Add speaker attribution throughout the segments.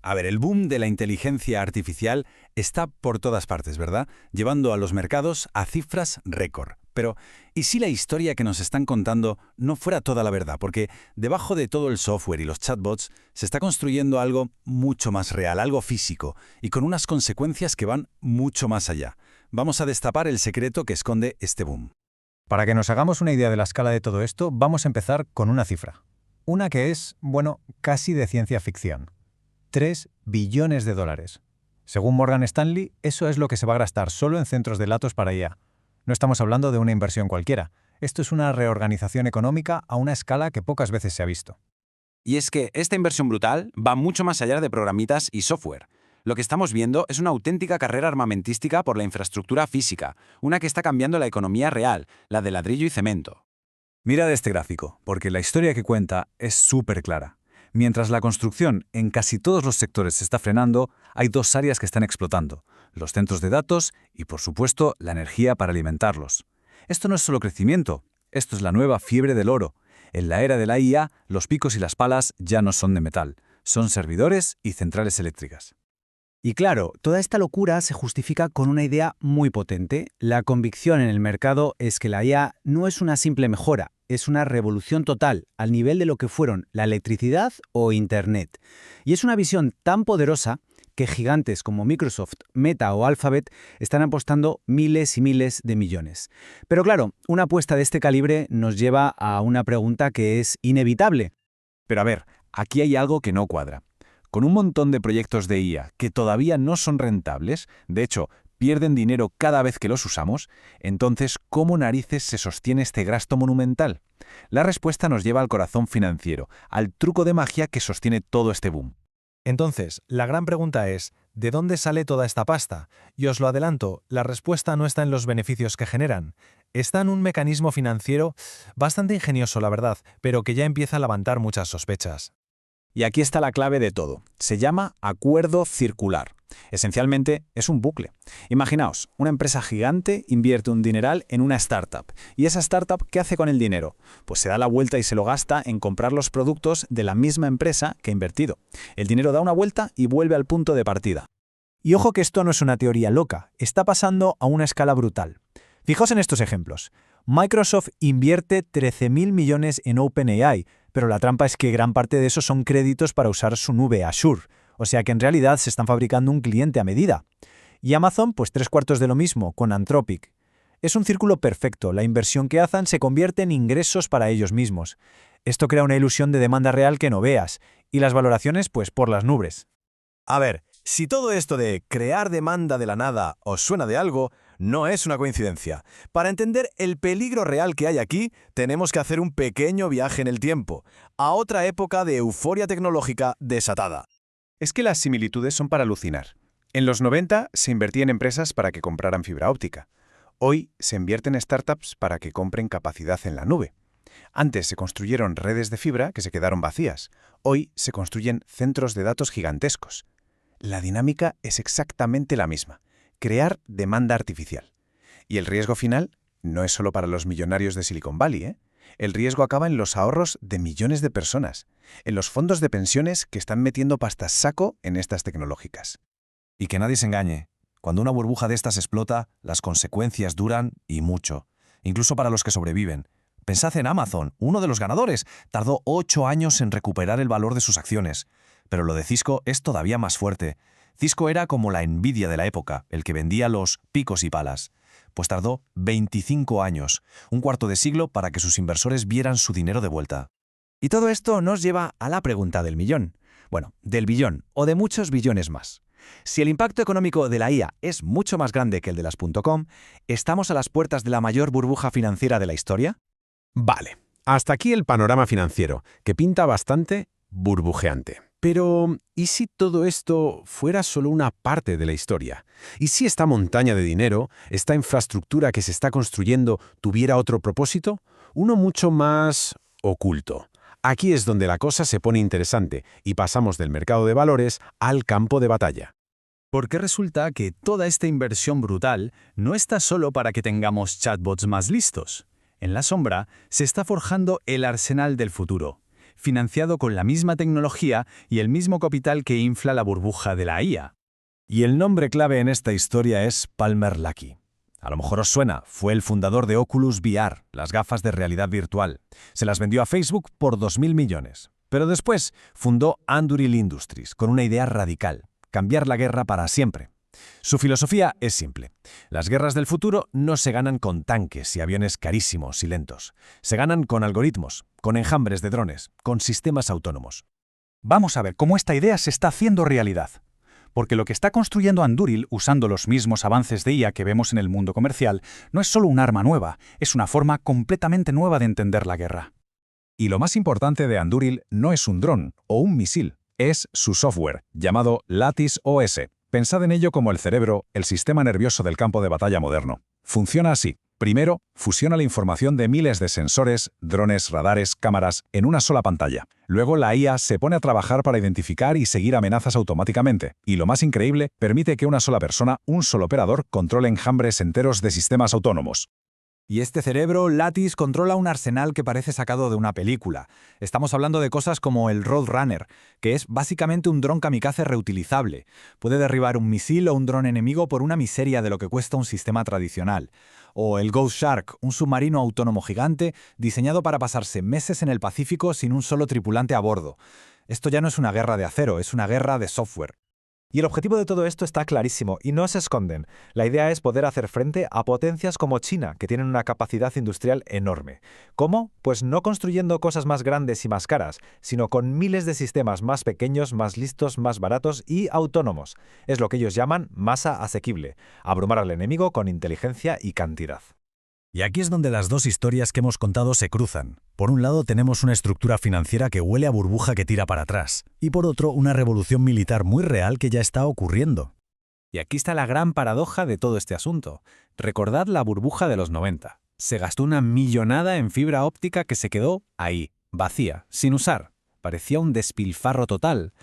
Speaker 1: A ver, el boom de la inteligencia artificial está por todas partes, ¿verdad? Llevando a los mercados a cifras récord. Pero, ¿y si la historia que nos están contando no fuera toda la verdad? Porque debajo de todo el software y los chatbots se está construyendo algo mucho más real, algo físico, y con unas consecuencias que van mucho más allá. Vamos a destapar el secreto que esconde este boom.
Speaker 2: Para que nos hagamos una idea de la escala de todo esto, vamos a empezar con una cifra. Una que es, bueno, casi de ciencia ficción. 3 billones de dólares. Según Morgan Stanley, eso es lo que se va a gastar solo en centros de datos para IA. No estamos hablando de una inversión cualquiera. Esto es una reorganización económica a una escala que pocas veces se ha visto.
Speaker 3: Y es que esta inversión brutal va mucho más allá de programitas y software. Lo que estamos viendo es una auténtica carrera armamentística por la infraestructura física, una que está cambiando la economía real, la de ladrillo y cemento.
Speaker 1: Mira este gráfico, porque la historia que cuenta es súper clara. Mientras la construcción en casi todos los sectores se está frenando, hay dos áreas que están explotando: los centros de datos y, por supuesto, la energía para alimentarlos. Esto no es solo crecimiento, esto es la nueva fiebre del oro. En la era de la IA, los picos y las palas ya no son de metal, son servidores y centrales eléctricas.
Speaker 4: Y claro, toda esta locura se justifica con una idea muy potente. La convicción en el mercado es que la IA no es una simple mejora, es una revolución total, al nivel de lo que fueron la electricidad o Internet. Y es una visión tan poderosa que gigantes como Microsoft, Meta o Alphabet están apostando miles y miles de millones. Pero claro, una apuesta de este calibre nos lleva a una pregunta que es inevitable.
Speaker 1: Pero a ver, aquí hay algo que no cuadra. Con un montón de proyectos de IA que todavía no son rentables, de hecho, pierden dinero cada vez que los usamos, entonces, ¿cómo narices se sostiene este gasto monumental? La respuesta nos lleva al corazón financiero, al truco de magia que sostiene todo este boom.
Speaker 2: Entonces, la gran pregunta es, ¿de dónde sale toda esta pasta? Y os lo adelanto, la respuesta no está en los beneficios que generan. Está en un mecanismo financiero bastante ingenioso, la verdad, pero que ya empieza a levantar muchas sospechas.
Speaker 1: Y aquí está la clave de todo. Se llama acuerdo circular. Esencialmente, es un bucle. Imaginaos, una empresa gigante invierte un dineral en una startup. ¿Y esa startup qué hace con el dinero? Pues se da la vuelta y se lo gasta en comprar los productos de la misma empresa que ha invertido. El dinero da una vuelta y vuelve al punto de partida.
Speaker 2: Y ojo que esto no es una teoría loca, está pasando a una escala brutal. Fijaos en estos ejemplos. Microsoft invierte 13.000 millones en OpenAI, pero la trampa es que gran parte de eso son créditos para usar su nube Azure, o sea que en realidad se están fabricando un cliente a medida. Y Amazon, pues 3/4 de lo mismo, con Anthropic. Es un círculo perfecto, la inversión que hacen se convierte en ingresos para ellos mismos. Esto crea una ilusión de demanda real que no veas, y las valoraciones, pues por las nubes.
Speaker 5: A ver, si todo esto de crear demanda de la nada os suena de algo, no es una coincidencia. Para entender el peligro real que hay aquí, tenemos que hacer un pequeño viaje en el tiempo, a otra época de euforia tecnológica desatada.
Speaker 6: Es que las similitudes son para alucinar. En los 90 se invertía en empresas para que compraran fibra óptica. Hoy se invierte en startups para que compren capacidad en la nube. Antes se construyeron redes de fibra que se quedaron vacías. Hoy se construyen centros de datos gigantescos. La dinámica es exactamente la misma: crear demanda artificial. Y el riesgo final no es solo para los millonarios de Silicon Valley, ¿eh? El riesgo acaba en los ahorros de millones de personas, en los fondos de pensiones que están metiendo pasta saco en estas tecnológicas.
Speaker 7: Y que nadie se engañe. Cuando una burbuja de estas explota, las consecuencias duran y mucho. Incluso para los que sobreviven. Pensad en Amazon, uno de los ganadores. Tardó 8 años en recuperar el valor de sus acciones. Pero lo de Cisco es todavía más fuerte. Cisco era como la Nvidia de la época, el que vendía los picos y palas. Pues tardó 25 años, un cuarto de siglo, para que sus inversores vieran su dinero de vuelta.
Speaker 4: Y todo esto nos lleva a la pregunta del millón. Bueno, del billón o de muchos billones más. Si el impacto económico de la IA es mucho más grande que el de las .com, ¿estamos a las puertas de la mayor burbuja financiera de la historia?
Speaker 8: Vale, hasta aquí el panorama financiero, que pinta bastante burbujeante. Pero, ¿y si todo esto fuera solo una parte de la historia? ¿Y si esta montaña de dinero, esta infraestructura que se está construyendo, tuviera otro propósito? Uno mucho más oculto. Aquí es donde la cosa se pone interesante y pasamos del mercado de valores al campo de batalla.
Speaker 2: Porque resulta que toda esta inversión brutal no está solo para que tengamos chatbots más listos. En la sombra se está forjando el arsenal del futuro. financiado con la misma tecnología y el mismo capital que infla la burbuja de la IA.
Speaker 5: Y el nombre clave en esta historia es Palmer Luckey. A lo mejor os suena, fue el fundador de Oculus VR, las gafas de realidad virtual. Se las vendió a Facebook por 2.000 millones. Pero después fundó Anduril Industries con una idea radical: cambiar la guerra para siempre. Su filosofía es simple. Las guerras del futuro no se ganan con tanques y aviones carísimos y lentos. Se ganan con algoritmos, con enjambres de drones, con sistemas autónomos.
Speaker 1: Vamos a ver cómo esta idea se está haciendo realidad. Porque lo que está construyendo Anduril, usando los mismos avances de IA que vemos en el mundo comercial, no es solo un arma nueva, es una forma completamente nueva de entender la guerra. Y lo más importante de Anduril no es un dron o un misil, es su software, llamado Lattice OS. Pensad en ello como el cerebro, el sistema nervioso del campo de batalla moderno. Funciona así. Primero, fusiona la información de miles de sensores, drones, radares, cámaras, en una sola pantalla. Luego la IA se pone a trabajar para identificar y seguir amenazas automáticamente. Y lo más increíble, permite que una sola persona, un solo operador, controle enjambres enteros de sistemas autónomos.
Speaker 2: Y este cerebro, Lattice, controla un arsenal que parece sacado de una película. Estamos hablando de cosas como el Roadrunner, que es básicamente un dron kamikaze reutilizable. Puede derribar un misil o un dron enemigo por una miseria de lo que cuesta un sistema tradicional. O el Ghost Shark, un submarino autónomo gigante diseñado para pasarse meses en el Pacífico sin un solo tripulante a bordo. Esto ya no es una guerra de acero, es una guerra de software. Y el objetivo de todo esto está clarísimo y no se esconden. La idea es poder hacer frente a potencias como China, que tienen una capacidad industrial enorme. ¿Cómo? Pues no construyendo cosas más grandes y más caras, sino con miles de sistemas más pequeños, más listos, más baratos y autónomos. Es lo que ellos llaman masa asequible, abrumar al enemigo con inteligencia y cantidad.
Speaker 5: Y aquí es donde las dos historias que hemos contado se cruzan. Por un lado tenemos una estructura financiera que huele a burbuja que tira para atrás, y por otro una revolución militar muy real que ya está ocurriendo.
Speaker 2: Y aquí está la gran paradoja de todo este asunto. Recordad la burbuja de los 90. Se gastó una millonada en fibra óptica que se quedó ahí, vacía, sin usar. Parecía un despilfarro total.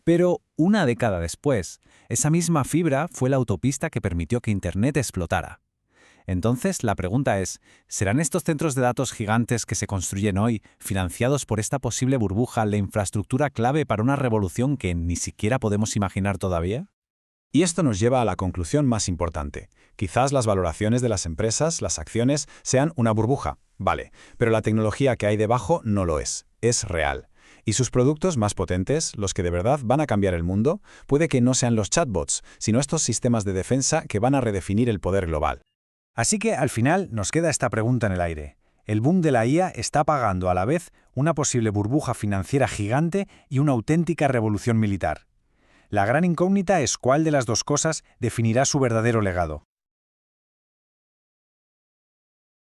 Speaker 2: Pero una década después, esa misma fibra fue la autopista que permitió que Internet explotara. Entonces, la pregunta es, ¿serán estos centros de datos gigantes que se construyen hoy, financiados por esta posible burbuja, la infraestructura clave para una revolución que ni siquiera podemos imaginar todavía?
Speaker 1: Y esto nos lleva a la conclusión más importante. Quizás las valoraciones de las empresas, las acciones, sean una burbuja, vale, pero la tecnología que hay debajo no lo es real. Y sus productos más potentes, los que de verdad van a cambiar el mundo, puede que no sean los chatbots, sino estos sistemas de defensa que van a redefinir el poder global.
Speaker 2: Así que al final nos queda esta pregunta en el aire. El boom de la IA está apagando a la vez una posible burbuja financiera gigante y una auténtica revolución militar. La gran incógnita es cuál de las dos cosas definirá su verdadero legado.